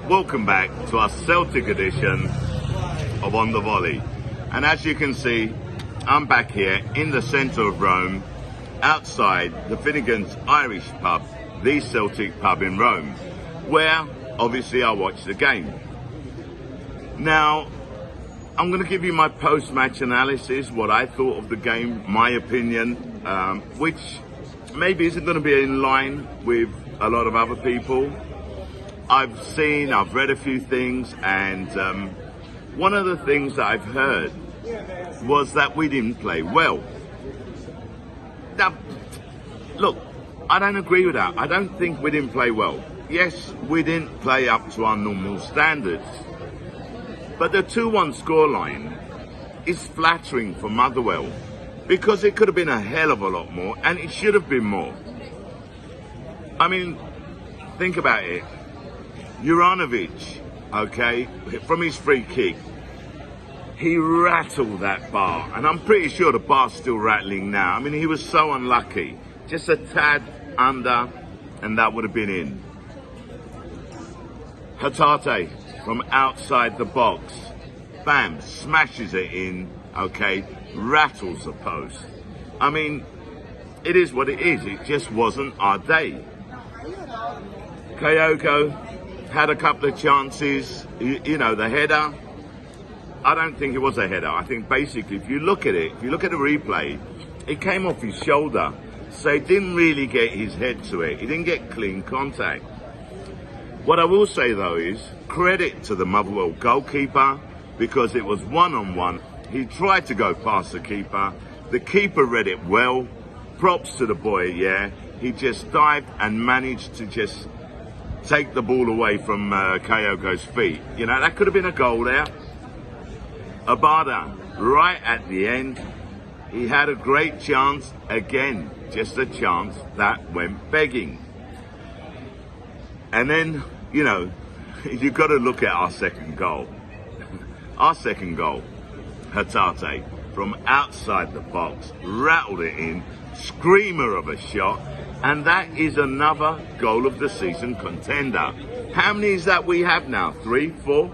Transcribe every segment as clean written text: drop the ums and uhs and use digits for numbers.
Welcome back to our Celtic edition of On the Volley. And as you can see, I'm back here in the centre of Rome, outside the Finnegan's Irish pub, the Celtic pub in Rome, where obviously I watched the game. Now, I'm going to give you my post-match analysis, what I thought of the game, my opinion, which maybe isn't going to be in line with a lot of other people. I've read a few things, and one of the things that I've heard was that we didn't play well. Now, look, I don't agree with that. I don't think we didn't play well. Yes, we didn't play up to our normal standards. But the 2-1 scoreline is flattering for Motherwell, because it could have been a hell of a lot more, and it should have been more. I mean, think about it. Juranovic, okay, from his free kick, he rattled that bar, and I'm pretty sure the bar's still rattling now. I mean, he was so unlucky. Just a tad under, and that would have been in. Hatate, from outside the box, bam, smashes it in, okay, rattles the post. I mean, it is what it is. It just wasn't our day. Kyogo had a couple of chances, you know, the header. I don't think it was a header. I think basically, if you look at it, if you look at the replay, it came off his shoulder. So he didn't really get his head to it. He didn't get clean contact. What I will say, though, is credit to the Motherwell goalkeeper, because it was one-on-one. He tried to go past the keeper. The keeper read it well. Props to the boy, yeah. He just dived and managed to just take the ball away from Kyogo's feet. You know, that could have been a goal there. Abada, right at the end, he had a great chance. Again, just a chance that went begging. And then, you know, you've got to look at our second goal. Our second goal, Hatate, from outside the box, rattled it in, screamer of a shot, and that is another goal of the season contender. How many is that we have now? 3, 4?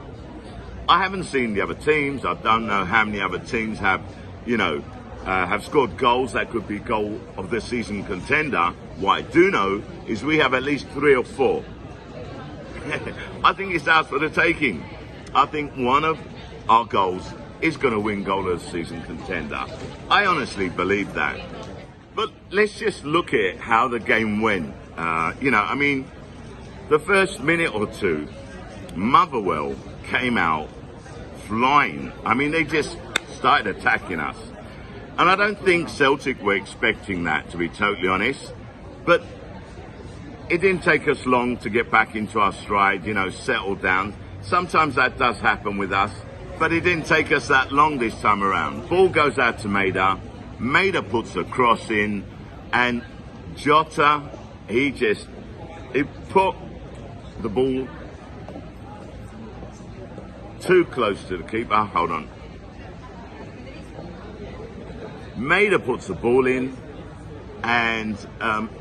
I haven't seen the other teams. I don't know how many other teams have, you know, have scored goals that could be goal of the season contender. What I do know is we have at least 3 or 4. I think it's ours for the taking. I think one of our goals is going to win goal of the season contender. I honestly believe that. But let's just look at how the game went. You know, I mean, the first minute or two, Motherwell came out flying. I mean, they just started attacking us. And I don't think Celtic were expecting that, to be totally honest. But it didn't take us long to get back into our stride, you know, settle down. Sometimes that does happen with us, but it didn't take us that long this time around. Ball goes out to Maida. Maida puts a cross in, and Jota, he put the ball too close to the keeper. Hold on. Maida puts the ball in, and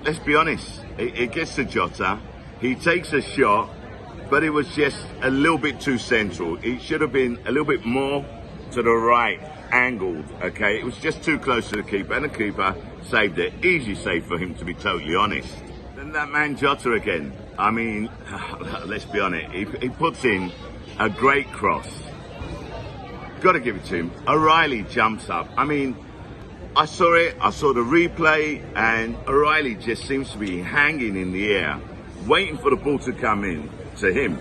let's be honest, it gets to Jota. He takes a shot, but it was just a little bit too central. It should have been a little bit more to the right, angled, okay? It was just too close to the keeper, and the keeper saved it. Easy save for him, to be totally honest. Then that man Jota again. I mean, let's be honest, he puts in a great cross. Got to give it to him. O'Reilly jumps up. I mean, I saw it, I saw the replay, and O'Reilly just seems to be hanging in the air, waiting for the ball to come in to him.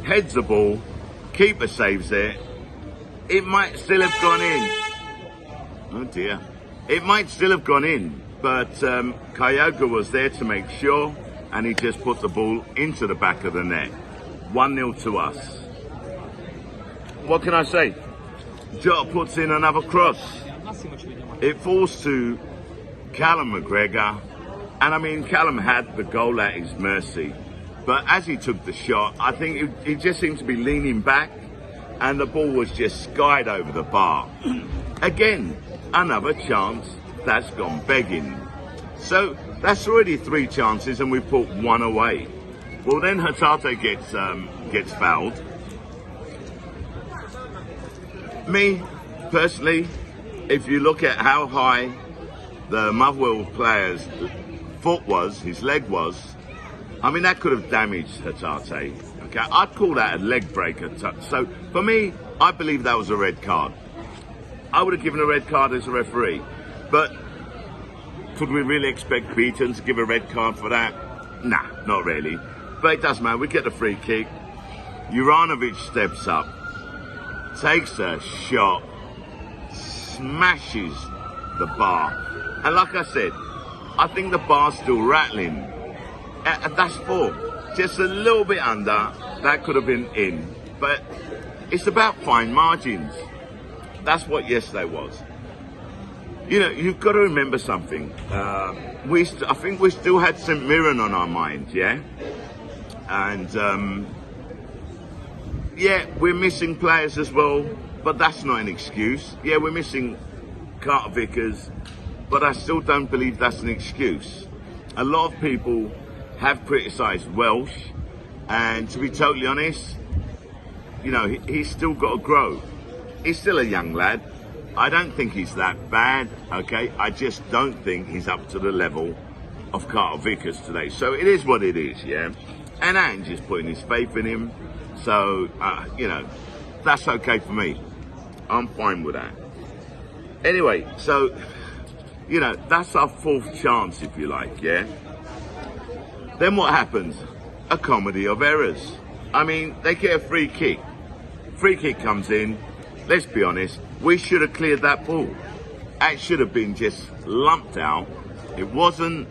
Heads the ball, keeper saves it. It might still have gone in. Oh dear. It might still have gone in, but Kyogo was there to make sure, and he just put the ball into the back of the net. 1-0 to us. What can I say? Jota puts in another cross. It falls to Callum McGregor, and I mean, Callum had the goal at his mercy, but as he took the shot, I think he just seemed to be leaning back, and the ball was just skied over the bar. Again, another chance that's gone begging. So that's already 3 chances, and we put 1 away. Well, then Hatate gets fouled. Me, personally, if you look at how high the Motherwell player's foot was, his leg was, I mean, that could have damaged Hatate. Okay, I'd call that a leg breaker. So, for me, I believe that was a red card. I would have given a red card as a referee. But could we really expect Beaton to give a red card for that? Nah, not really. But it doesn't matter. We get the free kick. Juranovic steps up, takes a shot, smashes the bar. And like I said, I think the bar's still rattling. And that's 4. Just a little bit under. That could have been in. But it's about fine margins. That's what yesterday was. You know, you've got to remember something. I think we still had St Mirren on our mind, yeah? And, yeah, we're missing players as well, but that's not an excuse. Yeah, we're missing Carter Vickers, but I still don't believe that's an excuse. A lot of people have criticised Welsh, and to be totally honest, you know, he's still got to grow. He's still a young lad. I don't think he's that bad, okay? I just don't think he's up to the level of Carter Vickers today. So it is what it is, yeah? And Ange is putting his faith in him. So, you know, that's okay for me. I'm fine with that. Anyway, so, you know, that's our 4th chance, if you like, yeah? Then what happens? A comedy of errors. I mean, they get a free kick. Free kick comes in. Let's be honest, we should have cleared that ball. That should have been just lumped out. It wasn't.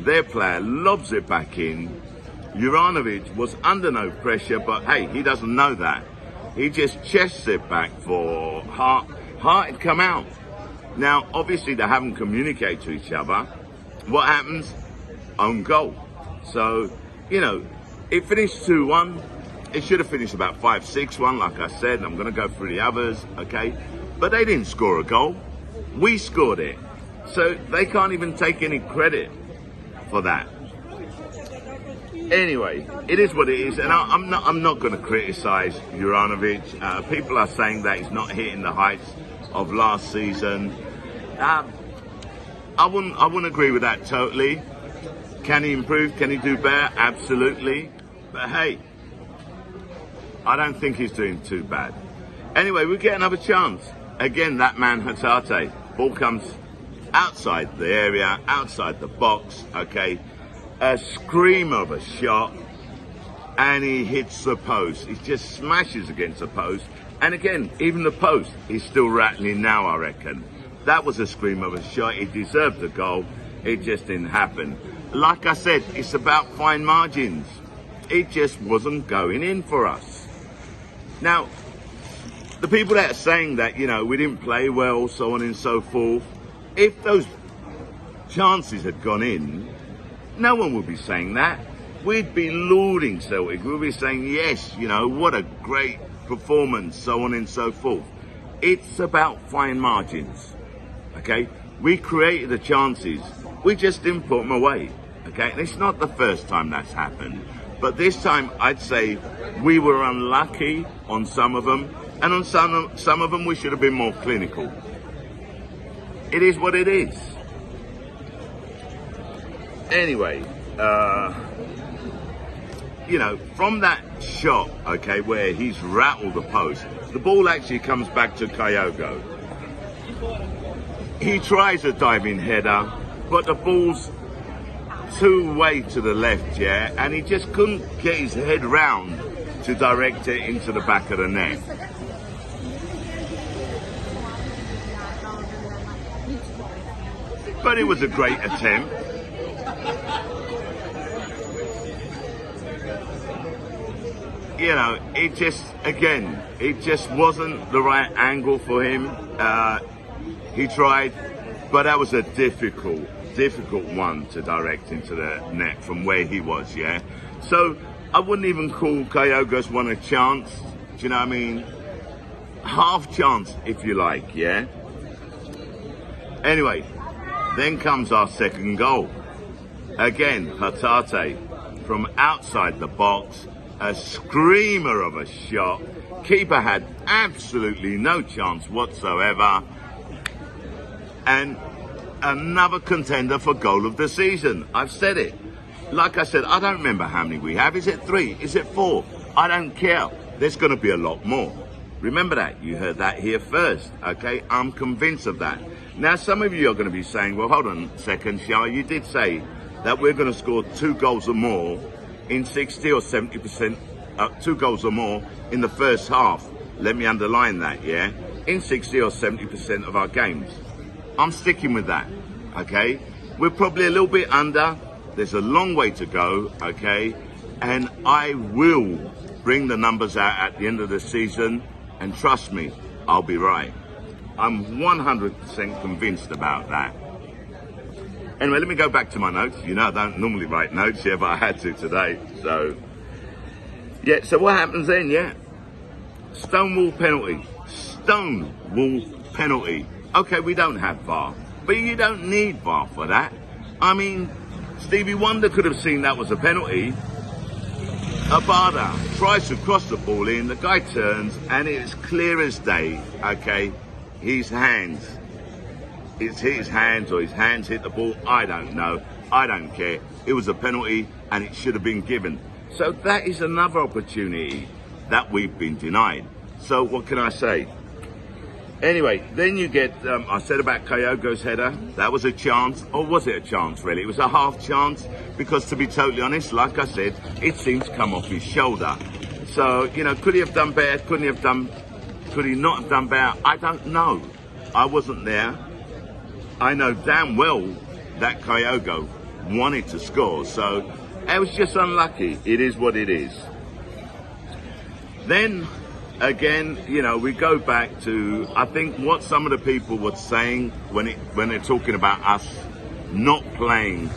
Their player lobs it back in. Juranovic was under no pressure, but hey, he doesn't know that. He just chests it back for Hart. Hart had come out. Now, obviously, they haven't communicated to each other. What happens? Own goal. So, you know, it finished 2-1. It should have finished about 5-6-1, like I said. I'm going to go through the others, okay? But they didn't score a goal. We scored it. So they can't even take any credit for that. Anyway, it is what it is, and I'm not going to criticise Juranovic. People are saying that he's not hitting the heights of last season. I wouldn't agree with that totally. Can he improve? Can he do better? Absolutely. But hey, I don't think he's doing too bad. Anyway, we get another chance. Again, that man Hatate. Ball comes outside the area, outside the box, okay. A scream of a shot, and he hits the post. He just smashes against the post. And again, even the post is still rattling now, I reckon. That was a scream of a shot. He deserved the goal. It just didn't happen. Like I said, it's about fine margins. It just wasn't going in for us. Now, the people that are saying that, you know, we didn't play well, so on and so forth, if those chances had gone in, no one would be saying that. We'd be lauding Celtic. We'd be saying, yes, you know, what a great performance, so on and so forth. It's about fine margins, okay? We created the chances. We just didn't put them away, okay? And it's not the first time that's happened. But this time, I'd say we were unlucky on some of them. And on some of them, we should have been more clinical. It is what it is. Anyway, you know, from that shot, okay, where he's rattled the post, the ball actually comes back to Kyogo. He tries a diving header, but the ball's too way to the left, yeah, and he just couldn't get his head round to direct it into the back of the net. But it was a great attempt. You know, it just wasn't the right angle for him. He tried, but that was a difficult one to direct into the net from where he was, yeah? So I wouldn't even call Kyogo's one a chance, do you know what I mean? Half chance, if you like, yeah? Anyway, then comes our second goal. Again, Hatate from outside the box, a screamer of a shot. Keeper had absolutely no chance whatsoever. And another contender for goal of the season. I've said it. Like I said, I don't remember how many we have. Is it 3? Is it 4? I don't care. There's going to be a lot more. Remember that. You heard that here first. Okay? I'm convinced of that. Now, some of you are going to be saying, well, hold on a second, Shah. You did say that we're going to score 2 goals or more in 60 or 70%, 2 goals or more in the first half. Let me underline that, yeah? In 60 or 70% of our games. I'm sticking with that, okay? We're probably a little bit under. There's a long way to go, okay? And I will bring the numbers out at the end of the season, and trust me, I'll be right. I'm 100% convinced about that. Anyway, let me go back to my notes. You know I don't normally write notes here, but I had to today. So, yeah, so what happens then, yeah? Stonewall penalty. Stonewall penalty. Okay, we don't have VAR, but you don't need VAR for that. I mean, Stevie Wonder could have seen that was a penalty. Abada tries to cross the ball in, the guy turns, and it's clear as day, okay? His hands. It's his hands or his hands hit the ball. I don't know. I don't care. It was a penalty and it should have been given. So that is another opportunity that we've been denied. So what can I say? Anyway, then you get, I said about Kyogo's header. That was a chance, or was it a chance really? It was a half chance because, to be totally honest, like I said, it seems to come off his shoulder. So, you know, could he have done better? Could he not have done better? I don't know. I wasn't there. I know damn well that Kyogo wanted to score, so it was just unlucky. It is what it is. Then, again, you know, we go back to, I think, what some of the people were saying when they're talking about us not playing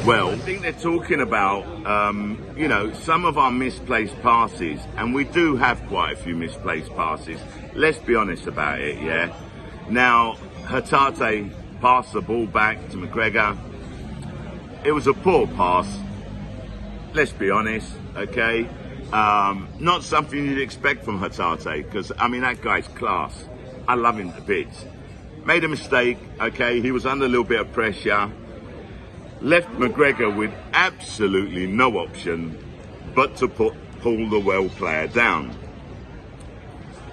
well. I think they're talking about, you know, some of our misplaced passes, and we do have quite a few misplaced passes. Let's be honest about it, yeah? Now, Hatate passed the ball back to McGregor. It was a poor pass. Let's be honest, okay? Not something you'd expect from Hatate, because, I mean, that guy's class. I love him to bits. Made a mistake, okay? He was under a little bit of pressure. Left McGregor with absolutely no option but to pull the well player down.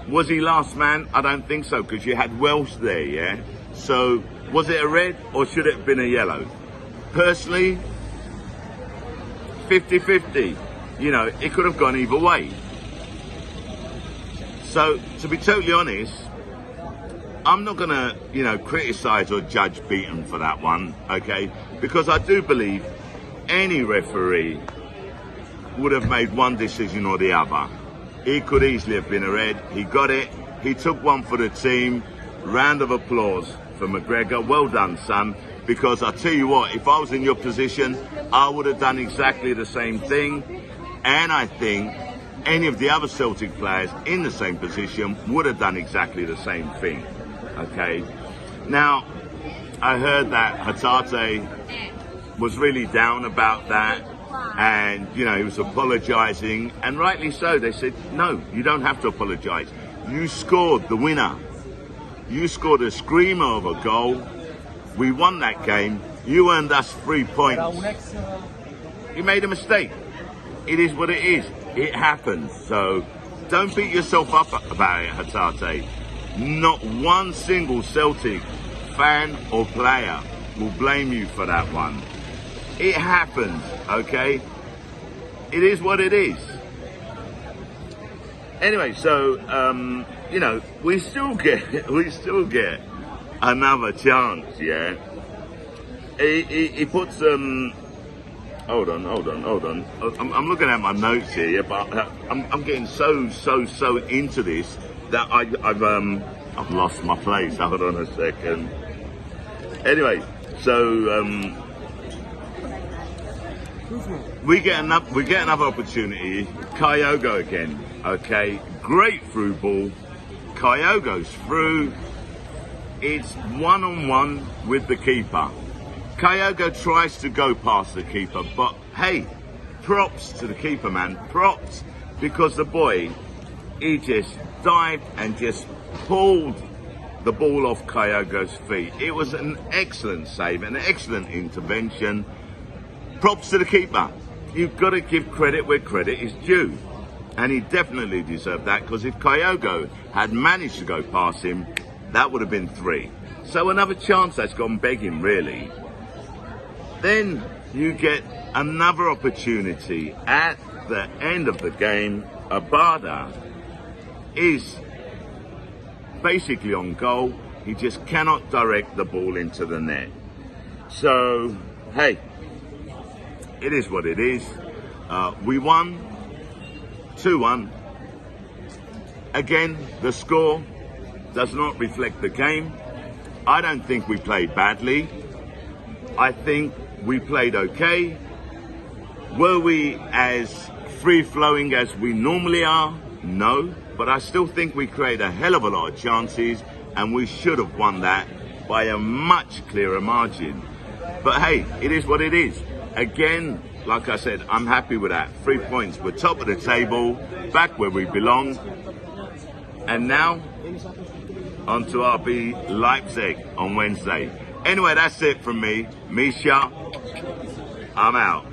Was he last man? I don't think so, because you had Welsh there, yeah? So, was it a red or should it have been a yellow? Personally, 50-50. You know, it could have gone either way. So, to be totally honest, I'm not going to, you know, criticise or judge Beaton for that one, okay? Because I do believe any referee would have made one decision or the other. It could easily have been a red. He got it. He took one for the team. Round of applause for McGregor. Well done, son. Because I tell you what, if I was in your position, I would have done exactly the same thing. And I think any of the other Celtic players in the same position would have done exactly the same thing. Okay. Now, I heard that Hatate was really down about that. And, you know, he was apologising. And rightly so. They said, no, you don't have to apologise. You scored the winner. You scored a screamer of a goal. We won that game. You earned us 3 points. You made a mistake. It is what it is. It happens. So don't beat yourself up about it, Hatate. Not one single Celtic fan or player will blame you for that one. It happens, okay? It is what it is. Anyway, so, you know, we still get another chance, yeah? He puts, hold on. I'm looking at my notes here, yeah, but I'm getting so into this that I've lost my place. Hold on a second. Anyway, so, we get another opportunity. Kyogo again, okay? Great through ball. Kyogo's through. It's one-on-one with the keeper. Kyogo tries to go past the keeper, but hey, props to the keeper, man. Props, because the boy, he just dived and just pulled the ball off Kyogo's feet. It was an excellent save, an excellent intervention. Props to the keeper. You've got to give credit where credit is due. And he definitely deserved that, because if Kyogo had managed to go past him, that would have been 3. So another chance that's gone begging, really. Then you get another opportunity at the end of the game. Abada is basically on goal. He just cannot direct the ball into the net. So, hey, it is what it is. We won 2-1. Again, the score does not reflect the game. I don't think we played badly. I think we played okay. Were we as free-flowing as we normally are? No. But I still think we create a hell of a lot of chances, and we should have won that by a much clearer margin. But hey, it is what it is. Again, like I said, I'm happy with that. 3 points. We're top of the table, back where we belong. And now, on to RB Leipzig on Wednesday. Anyway, that's it from me. Shah. I'm out.